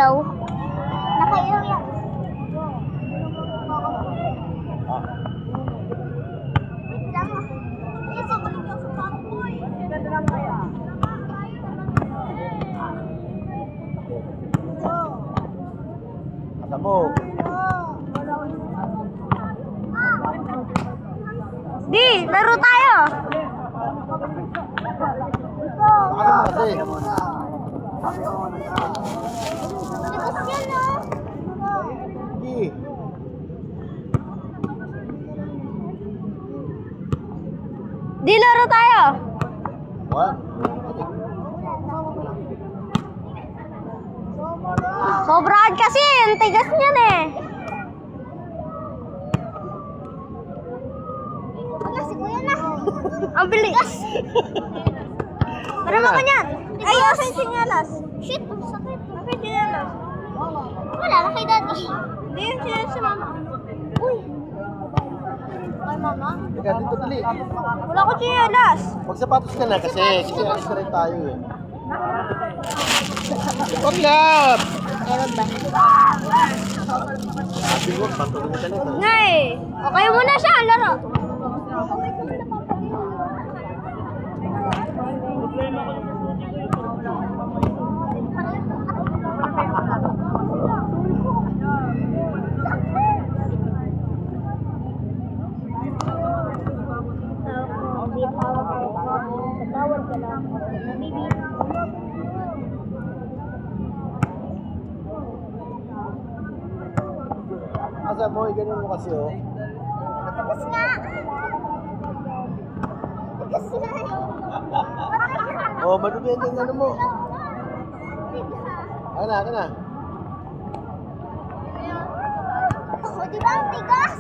nakailaw. Nakailaw yan. Wait lang ah. Isa ko lang yung sapato ko eh. Ganda lang kaya. Asa mo? Di, laro tayo. Kasi. Tigas yan ah. Hindi. Di, laro tayo. What? Sobrang kasi, ang tigas niyan eh. Kasi kuya na. Ang bilis. Para mo niyan. Ayos. Ay, sinyalas. Shit, ang sakit. Bakit sinyalas? Wala na kay daddy. Hindi, sinyalas si mama. Uy. Ay, mama. Teka, dito dali. Wala ko sinyalas. Magsapatos ka na kasi alis na rin tayo eh. Wag lang! Ewan ba? Sabi ko, patuloy ka nito. Nga eh. Okay muna siya, laro. Asa mo, ganun mo kasi oh. Tigas nga. Tigas nga eh. Oh, madumi yung ano mo. Ano na, ano na. Oh, di ba ang tigas?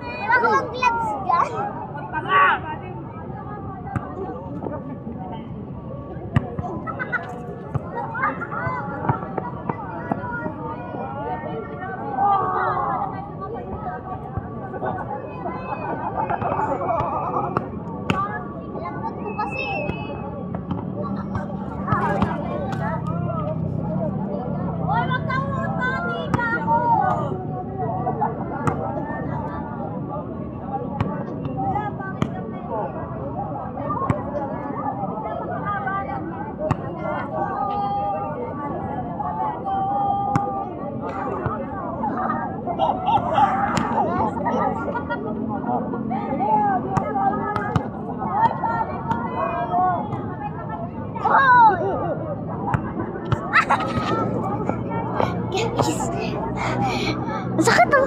Wala ko ang gloves dyan. Lambot ko kasi. Hoy, wag kang utani ka ako. Guys, sakit oh.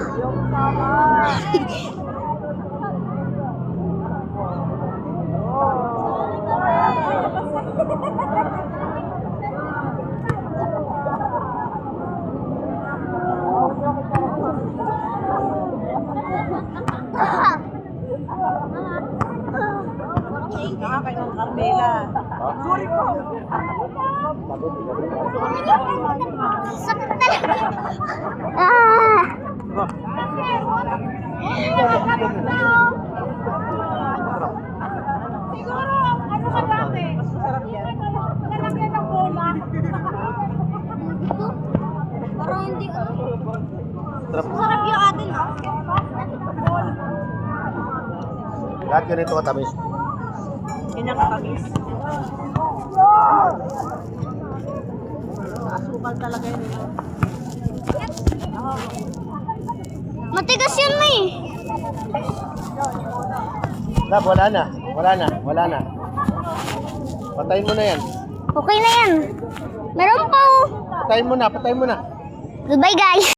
Nakakain ng Carmela. Sorry po. Sakit talaga. Ah. Siguro, ano ka dati? Mas masarap yan. Lalagyan ng bola. Parang hindi ko. Sarap. Yung atin ah. Lahat ganito katamis. Ganyan katamis. Asukal talaga yun. Matigas yun eh. Wala na. Wala na. Wala na. Patayin mo na yan. Okay na yan. Meron pa oh. Patayin mo na. Patayin mo na. Goodbye guys.